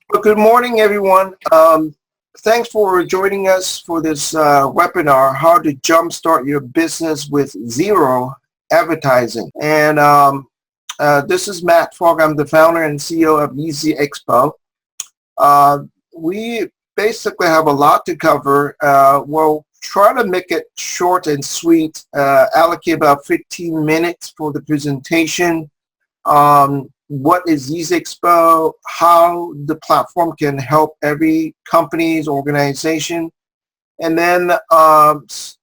Well, good morning, everyone. Thanks for joining us for this webinar, How to Jumpstart Your Business with Zero Advertising. And this is Matt Fogg. I'm the founder and CEO of eZ-Xpo. We basically have a lot to cover. We'll try to make it short and sweet, allocate about 15 minutes for the presentation. What is eZ-Xpo, how the platform can help every company's organization, and then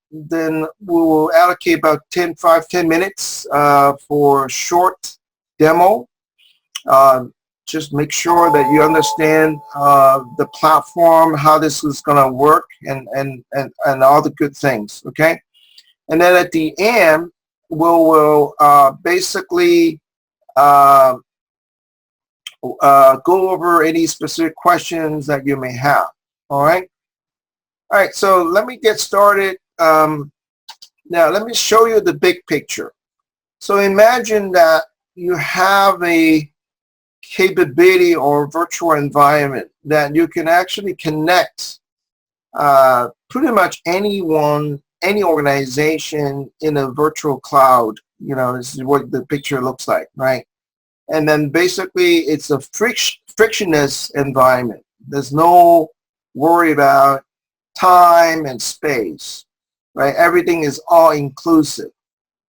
we will allocate about 10 minutes for short demo. Just make sure that you understand the platform, how this is going to work, and all the good things, okay? And then at the end, we'll basically go over any specific questions that you may have. All right. All right. So let me get started. Now let me show you the big picture. So imagine that you have a capability or virtual environment that you can actually connect pretty much anyone, any organization in a virtual cloud. You know, this is what the picture looks like, right? And then basically it's a frictionless environment. There's no worry about time and space, right? Everything is all inclusive.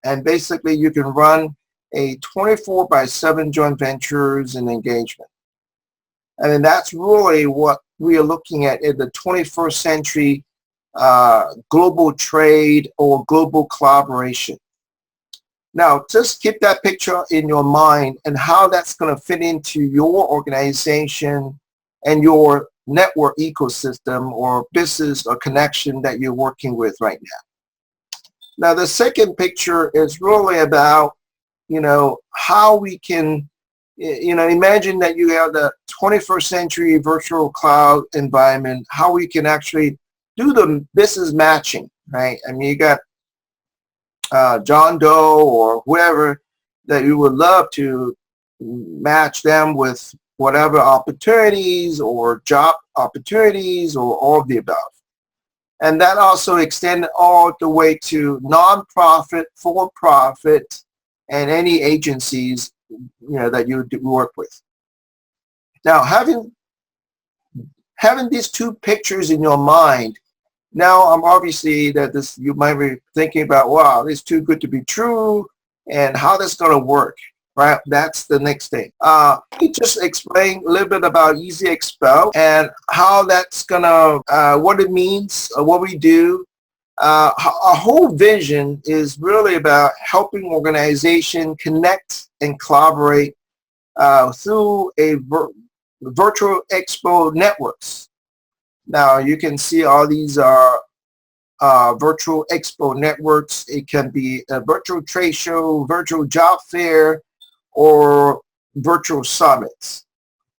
And basically you can run a 24/7 joint ventures and engagement. And then that's really what we are looking at in the 21st century global trade or global collaboration. Now, just keep that picture in your mind and how that's going to fit into your organization and your network ecosystem or business or connection that you're working with right now. Now, the second picture is really about, how we can, imagine that you have the 21st century virtual cloud environment, how we can actually do the business matching, right? I mean, you got John Doe or whoever that you would love to match them with whatever opportunities or job opportunities or all of the above. And that also extended all the way to nonprofit, for-profit, and any agencies that you work with. Now, having these two pictures in your mind, now, I'm obviously that this you might be thinking about, wow, it's too good to be true, and how that's going to work, right? That's the next thing. Let me just explain a little bit about eZ-Xpo and how that's going to, what it means, what we do. Our whole vision is really about helping organizations connect and collaborate through a virtual expo networks. Now you can see all these are virtual expo networks. It can be a virtual trade show, virtual job fair, or virtual summits.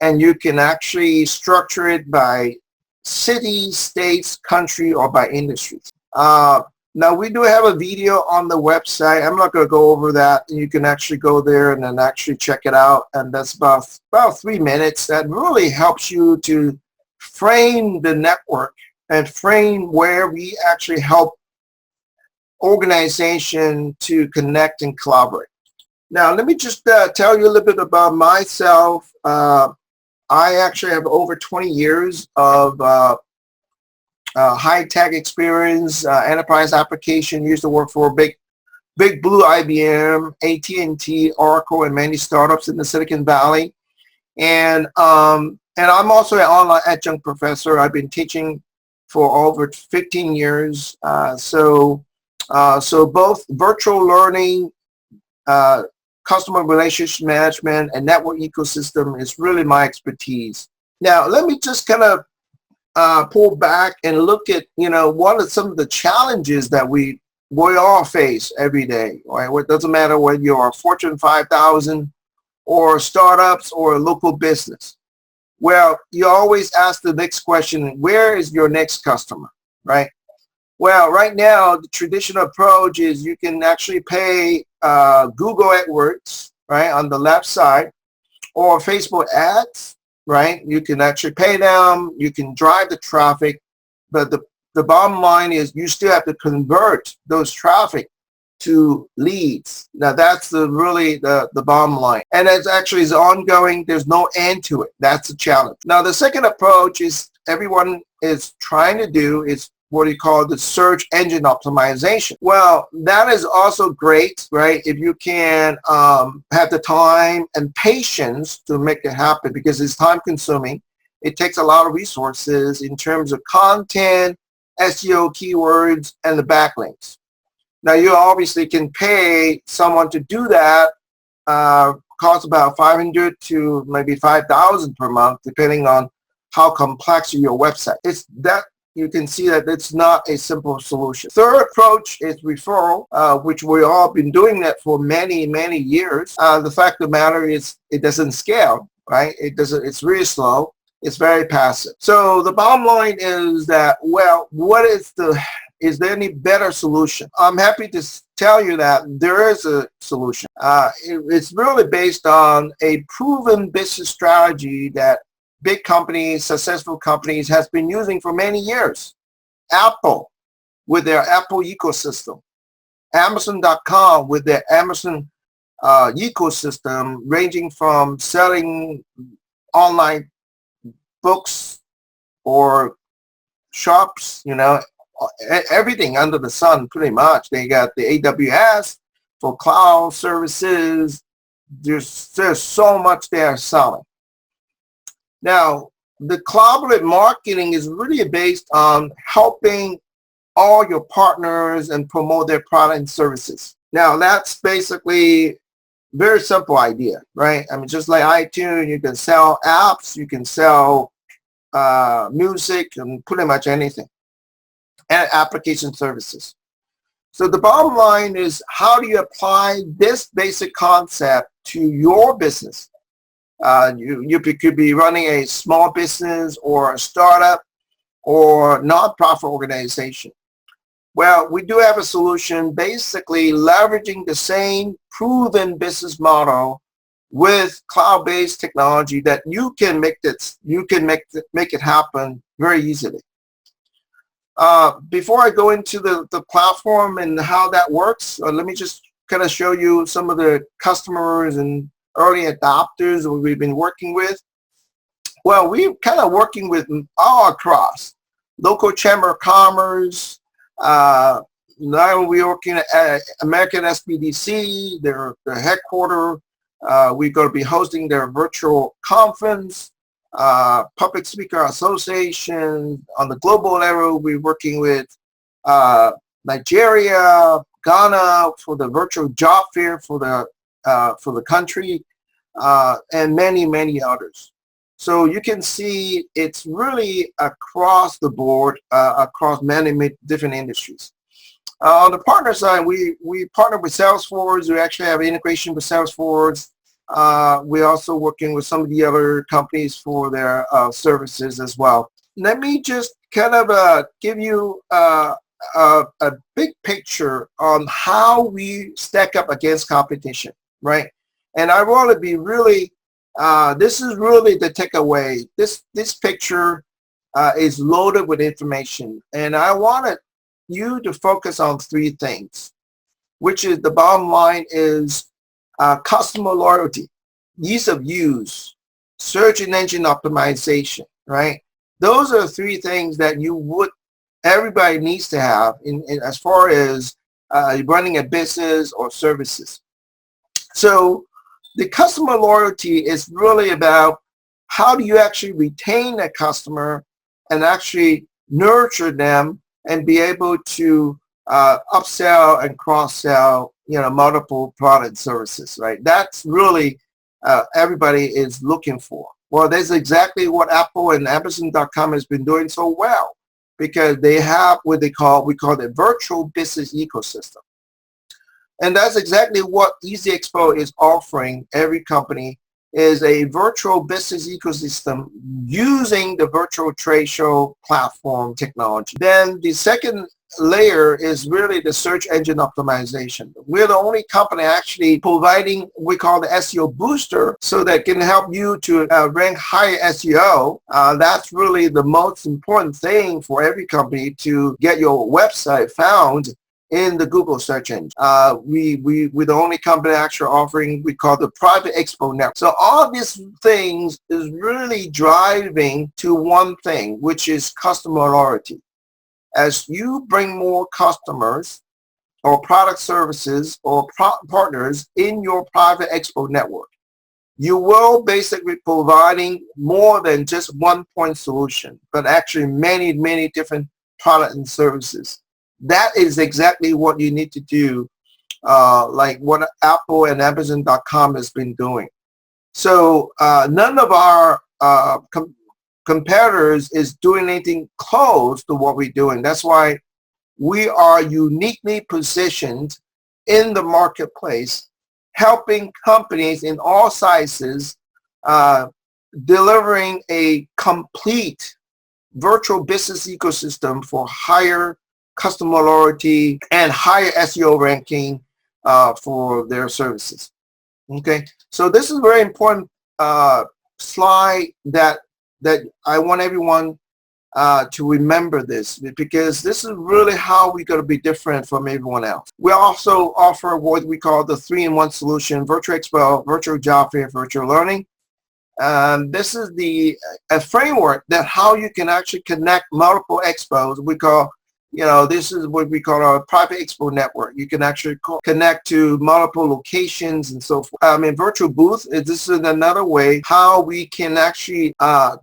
And you can actually structure it by city, states, country, or by industries. Now we do have a video on the website. I'm not going to go over that. You can actually go there and then actually check it out. And that's about 3 minutes. That really helps you to frame the network and frame where we actually help organization to connect and collaborate. Now, let me just tell you a little bit about myself. I actually have over 20 years of high-tech experience, enterprise application. Used to work for Big Blue, IBM, AT&T, Oracle, and many startups in the Silicon Valley. And I'm also an online adjunct professor. I've been teaching for over 15 years. So both virtual learning, customer relationship management, and network ecosystem is really my expertise. Now, let me just kind of pull back and look at, what are some of the challenges that we all face every day, right? It doesn't matter whether you're a Fortune 5,000 or startups or a local business. Well, you always ask the next question, where is your next customer, right? Well, right now, the traditional approach is you can actually pay Google AdWords, right, on the left side, or Facebook ads, right? You can actually pay them, you can drive the traffic, but the bottom line is you still have to convert those traffic to leads. Now that's really the bottom line. And it's actually is ongoing. There's no end to it. That's a challenge. Now the second approach is everyone is trying to do is what you call the search engine optimization. Well, that is also great, right? If you can have the time and patience to make it happen, because it's time consuming. It takes a lot of resources in terms of content, SEO keywords, and the backlinks. Now you obviously can pay someone to do that. Costs about $500 to maybe $5,000 per month, depending on how complex your website. It's that you can see that it's not a simple solution. Third approach is referral, which we've all been doing that for many, many years. The fact of the matter is it doesn't scale, right? It doesn't. It's really slow. It's very passive. So the bottom line is that, well, is there any better solution? I'm happy to tell you that there is a solution. It's really based on a proven business strategy that big companies, successful companies has been using for many years. Apple with their Apple ecosystem. Amazon.com with their Amazon ecosystem, ranging from selling online books or shops, everything under the sun pretty much. They got the AWS for cloud services. There's so much they are selling. Now, the collaborative marketing is really based on helping all your partners and promote their product and services. Now, that's basically very simple idea, right? I mean, just like iTunes, you can sell apps, you can sell music, and pretty much anything, and application services. So the bottom line is, how do you apply this basic concept to your business? You could be running a small business or a startup or nonprofit organization. Well, we do have a solution basically leveraging the same proven business model with cloud-based technology that you can make it happen very easily. Before I go into the platform and how that works, let me just kind of show you some of the customers and early adopters that we've been working with. Well, we're kind of working with all across. Local Chamber of Commerce. Now we're working at American SBDC, their headquarters. We're going to be hosting their virtual conference. Public Speaker Association. On the global level, we're working with Nigeria, Ghana for the virtual job fair for the country, and many, many others. So you can see it's really across the board, across many different industries. On the partner side, we partner with Salesforce. We actually have integration with Salesforce. We're also working with some of the other companies for their services as well. Let me just kind of give you a big picture on how we stack up against competition, right? And I want to be really, this is really the takeaway. This picture is loaded with information, and I wanted you to focus on three things, which is the bottom line is customer loyalty, ease of use, search engine optimization, right? Those are three things that everybody needs to have in as far as running a business or services. So the customer loyalty is really about how do you actually retain a customer and actually nurture them and be able to upsell and cross-sell, multiple product and services, right? That's really everybody is looking for. Well, that's exactly what Apple and Amazon.com has been doing so well, because they have what we call the virtual business ecosystem. And that's exactly what eZ-Xpo is offering every company, is a virtual business ecosystem using the virtual trade show platform technology. Then the second layer is really the search engine optimization. We're the only company actually providing what we call the SEO booster, so that can help you to rank higher SEO. That's really the most important thing for every company, to get your website found in the Google search engine. We're the only company actually offering, we call the private Expo Network. So all these things is really driving to one thing, which is customer loyalty. As you bring more customers or product services or partners in your private Expo network, you will basically providing more than just one point solution, but actually many, many different products and services. That is exactly what you need to do, like what Apple and Amazon.com has been doing. So none of our competitors is doing anything close to what we're doing. That's why we are uniquely positioned in the marketplace, helping companies in all sizes, delivering a complete virtual business ecosystem for higher customer loyalty and higher SEO ranking for their services. Okay, so this is a very important slide that I want everyone to remember this, because this is really how we're going to be different from everyone else. We also offer what we call the 3-in-1 solution: Virtual Expo, Virtual Job Fair, Virtual Learning. This is a framework that how you can actually connect multiple expos. We call, this is what we call our private Expo network. You can actually connect to multiple locations and so forth. Virtual booth, this is another way how we can actually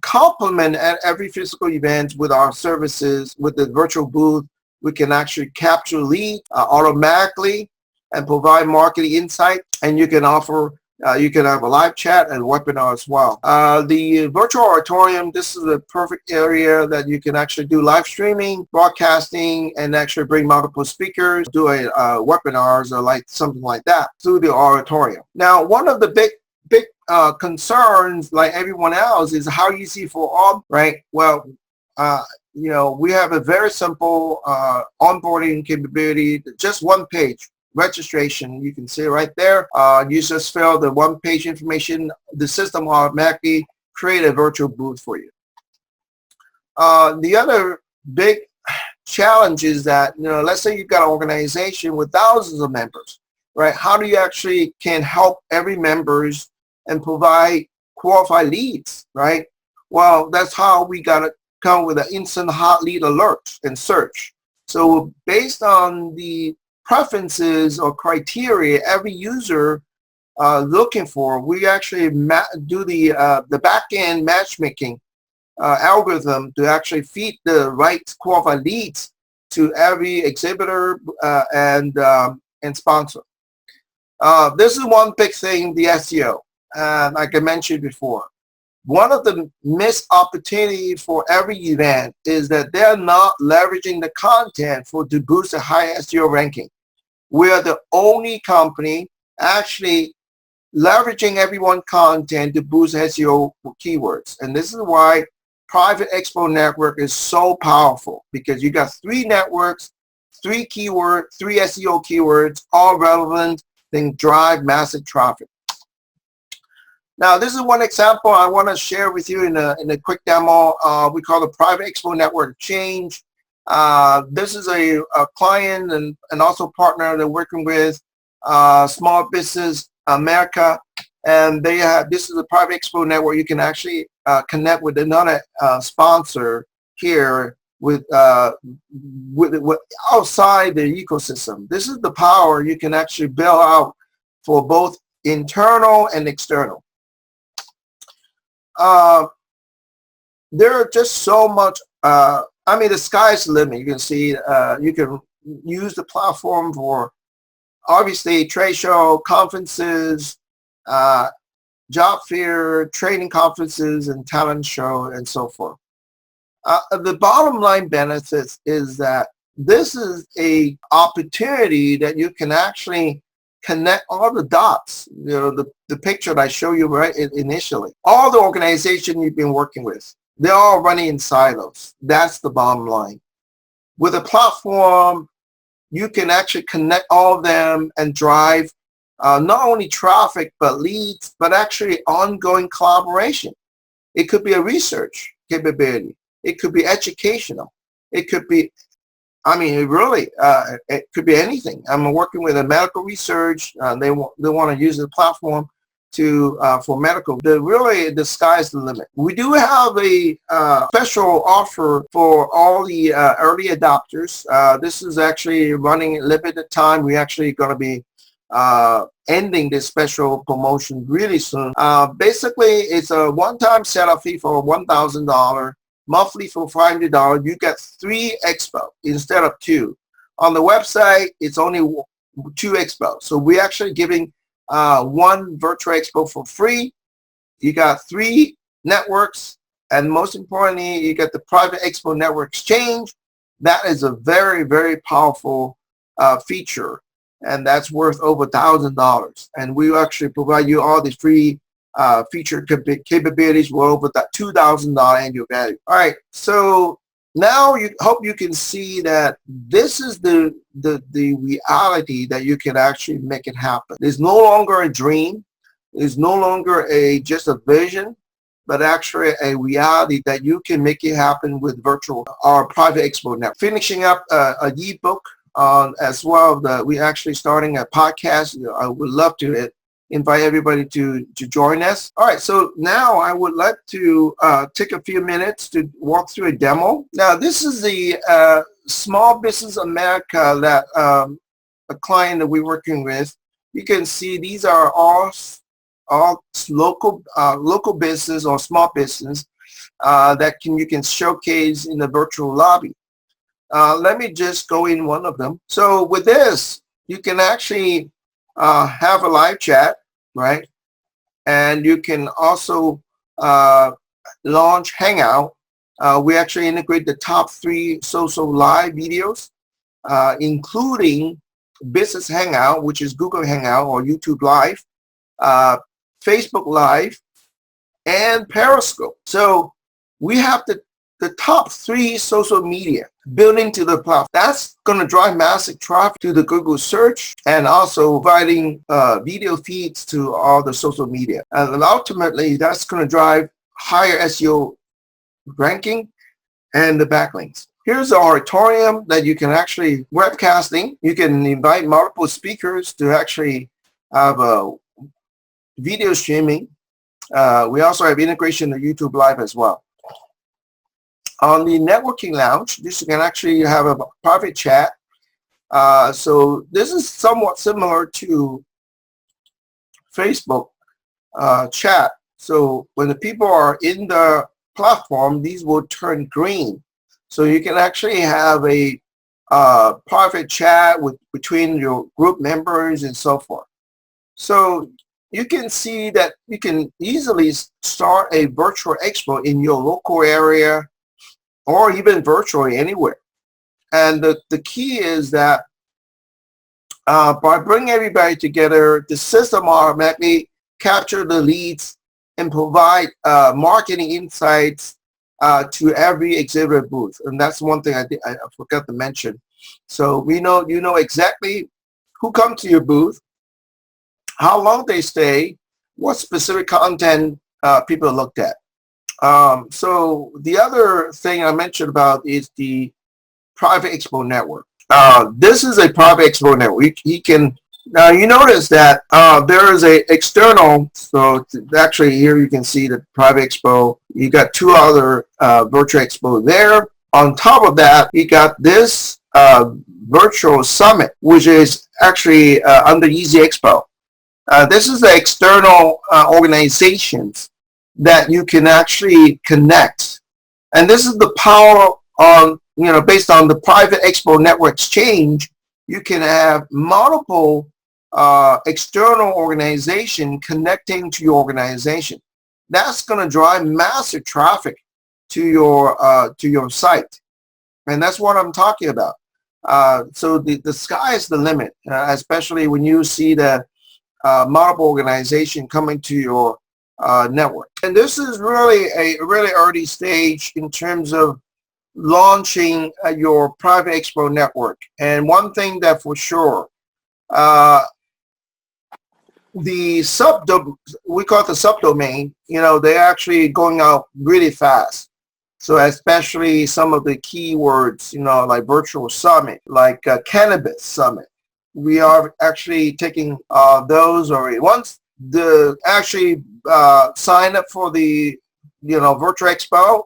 complement every physical event with our services. With the virtual booth, we can actually capture leads automatically and provide marketing insight, and you can offer you can have a live chat and webinar as well. The virtual auditorium, this is a perfect area that you can actually do live streaming, broadcasting, and actually bring multiple speakers, do webinars or like something like that through the auditorium. Now, one of the big concerns, like everyone else, is how easy for all, right? Well, we have a very simple onboarding capability, just one page registration. You can see right there. You just fill the one-page information. The system automatically create a virtual booth for you. The other big challenge is that, let's say you've got an organization with thousands of members, right? How do you actually can help every members and provide qualified leads, right? Well, that's how we got to come with an instant hot lead alert and search. So based on the preferences or criteria every user looking for, we actually do the back-end matchmaking algorithm to actually feed the right qualified leads to every exhibitor and sponsor. This is one big thing, the SEO. Like I mentioned before, one of the missed opportunity for every event is that they're not leveraging the content to boost a high SEO ranking. We are the only company actually leveraging everyone's content to boost SEO keywords. And this is why private Expo network is so powerful, because you got 3 networks, 3 keywords, 3 SEO keywords, all relevant, then drive massive traffic. Now, this is one example I want to share with you in a quick demo. We call the private Expo network change. This is a client and also partner they're working with, Small Business America, and this is a private Expo network. You can actually connect with another sponsor here with outside the ecosystem. This is the power you can actually build out for both internal and external. There are just so much. The sky's the limit. You can see you can use the platform for obviously trade show, conferences, job fair, training conferences, and talent show, and so forth. The bottom line benefits is that this is a opportunity that you can actually connect all the dots. The picture that I show you right initially. All the organization you've been working with, they're all running in silos. That's the bottom line. With a platform, you can actually connect all of them and drive not only traffic, but leads, but actually ongoing collaboration. It could be a research capability. It could be educational. It could be, I mean, really, it could be anything. I'm working with a medical research. They want to use the platform to for medical. Really, the sky's the limit. We do have a special offer for all the early adopters. This is actually running limited time. We're actually going to be ending this special promotion really soon. Basically, it's a one-time setup fee for $1,000, monthly for $500. You get 3 Expo instead of 2. On the website, it's only 2 Expo. So we're actually giving 1 virtual Expo for free. You got 3 networks, and most importantly, you get the private Expo network exchange. That is a very, very powerful feature, and that's worth over $1,000. And we actually provide you all these free feature capabilities with over that $2,000 annual value. All right, so now you hope you can see that this is the reality that you can actually make it happen. It's no longer a dream. It's no longer just a vision, but actually a reality that you can make it happen with virtual or private Expo network. Finishing up a ebook as well. We're actually starting a podcast. I would love to invite everybody to join us. All right, so now I would like to take a few minutes to walk through a demo. Now, this is the Small Business America that a client that we're working with. You can see these are all local business or small business that you can showcase in the virtual lobby. Let me just go in one of them. So with this, you can actually have a live chat, right? And you can also launch Hangout. We actually integrate the top 3 social live videos, including Business Hangout, which is Google Hangout or YouTube Live, Facebook Live, and Periscope. So we have the top 3 social media built into the platform. That's going to drive massive traffic to the Google search and also providing video feeds to all the social media. And ultimately, that's going to drive higher SEO ranking and the backlinks. Here's the Auditorium that you can actually webcasting. You can invite multiple speakers to actually have a video streaming. We also have integration to YouTube Live as well. On the networking lounge, you can actually have a private chat. So this is somewhat similar to Facebook chat. So when the people are in the platform, these will turn green. So you can actually have a private chat between your group members and so forth. So you can see that you can easily start a virtual expo in your local area, or even virtually anywhere. And the key is that by bringing everybody together, the system automatically capture the leads and provide marketing insights to every exhibitor booth. And that's one thing I forgot to mention. So you know exactly who comes to your booth, how long they stay, what specific content people looked at. So the other thing I mentioned about is the private Expo network. This is a private Expo network. Now you notice that there is a external, so actually here you can see the private Expo. You got 2 other virtual Expo there. On top of that, you got this virtual summit, which is actually under eZ-Xpo. This is the external organizations that you can actually connect. And this is the power on, based on the private Expo network exchange, you can have multiple external organization connecting to your organization. That's going to drive massive traffic to your site. And that's what I'm talking about. So the sky is the limit, especially when you see the multiple organization coming to your network. And this is really a really early stage in terms of launching your private Expo network. And one thing that for sure, uh, we call it the subdomain, they're actually going out really fast. So especially some of the keywords, like virtual summit, like cannabis summit. We are actually taking those already. Once the actually sign up for the, virtual expo,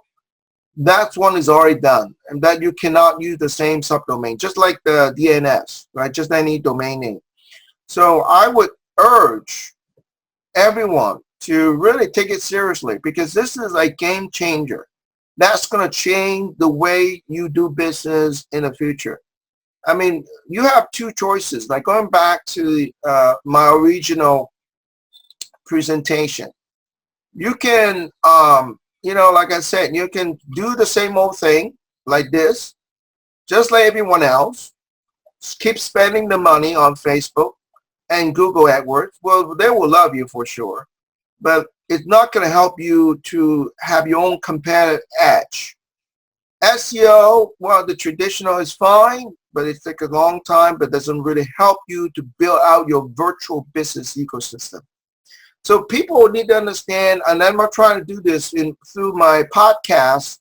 that one is already done, and that you cannot use the same subdomain, just like the DNS, right? Just any domain name. So I would urge everyone to really take it seriously, because this is a game changer. That's going to change the way you do business in the future. I mean, you have two choices. Like going back to my original presentation, you can, like I said, you can do the same old thing like this, just like everyone else. Keep spending the money on Facebook and Google AdWords. Well, they will love you for sure, but it's not going to help you to have your own competitive edge. SEO, well, the traditional is fine, but it takes a long time, but doesn't really help you to build out your virtual business ecosystem. So people need to understand, and I'm not trying to do this through my podcast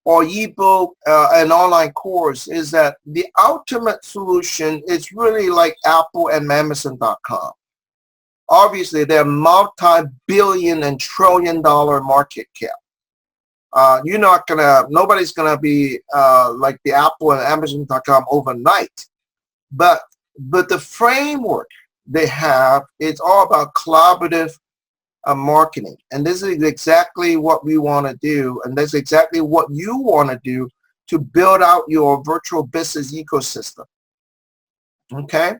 or ebook and online course, is that the ultimate solution is really like Apple and Amazon.com. Obviously, they're multi-billion and trillion-dollar market cap. Nobody's gonna be like the Apple and Amazon.com overnight, but the framework they have, it's all about collaborative marketing, and this is exactly what we want to do, and that's exactly what you want to do to build out your virtual business ecosystem. Okay.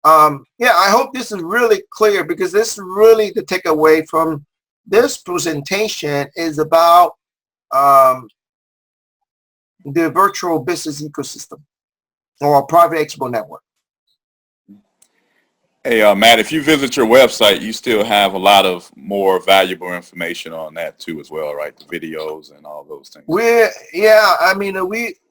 Yeah, I hope this is really clear, because this is really the takeaway from this presentation is about the virtual business ecosystem or private Expo network. Hey, Matt, if you visit your website, you still have a lot of more valuable information on that too as well, right? The videos and all those things.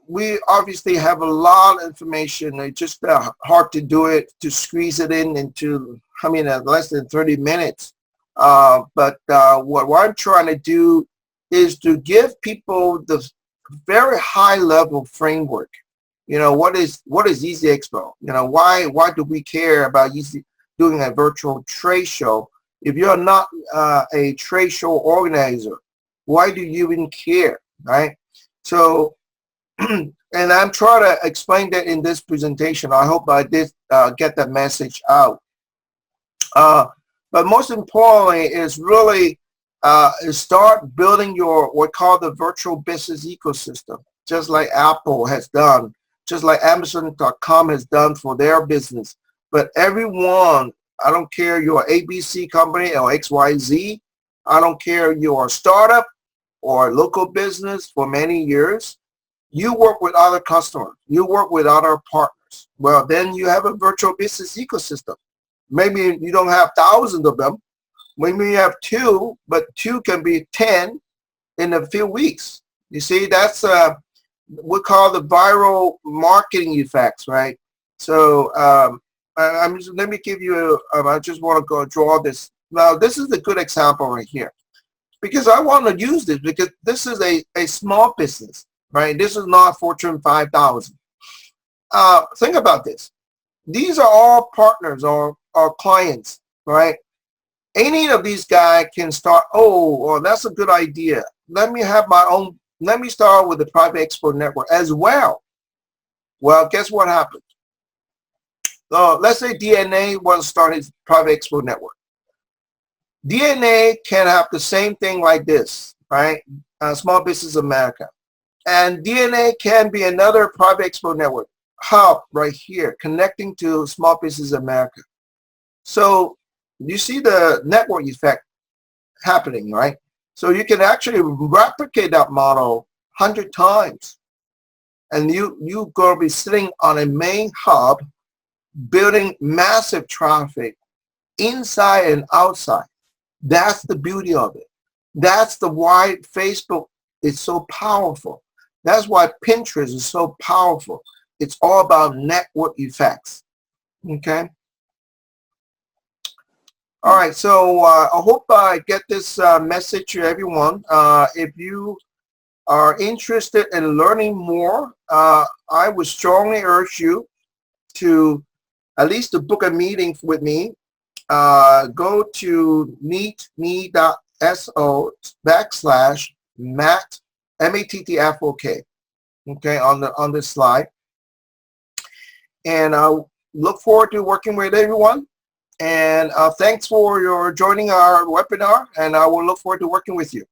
We obviously have a lot of information. It's just hard to do it, to squeeze it into, less than 30 minutes. But what I'm trying to do is to give people the very high level framework. What is eZ-Xpo? Why do we care about doing a virtual trade show? If you're not a trade show organizer, why do you even care, right? So, and I'm trying to explain that in this presentation. I hope I did get that message out. But most importantly is really start building your what called the virtual business ecosystem, just like Apple has done, just like Amazon.com has done for their business. But everyone, I don't care you're ABC company or XYZ, I don't care you're a startup or a local business for many years, you work with other customers, you work with other partners. Well, then you have a virtual business ecosystem. Maybe you don't have thousands of them. Maybe you have two, but two can be 10 in a few weeks. You see, that's we call the viral marketing effects, right? So let me give you, I just want to go draw this. Now, this is a good example right here, because I want to use this because this is a small business, right? This is not Fortune 5000. Think about this. These are all partners or clients, right? Any of these guys can start, well, that's a good idea. Let me have my own, let me start with the private Expo network as well. Well, guess what happened? Let's say DNA wants to start his private Expo network. DNA can have the same thing like this, right? Small Business America. And DNA can be another private Expo network hub right here, connecting to Small Business America. So you see the network effect happening, right? So you can actually replicate that model 100 times. And you're going to be sitting on a main hub, building massive traffic inside and outside. That's the beauty of it. That's the why Facebook is so powerful. That's why Pinterest is so powerful. It's all about network effects. Okay. All right. So I hope I get this message to everyone. If you are interested in learning more, I would strongly urge you to at least to book a meeting with me. Go to meetme.so/Matt, M-A-T-T-F-O-K, okay, on this slide. And I look forward to working with everyone. And thanks for your joining our webinar, and I will look forward to working with you.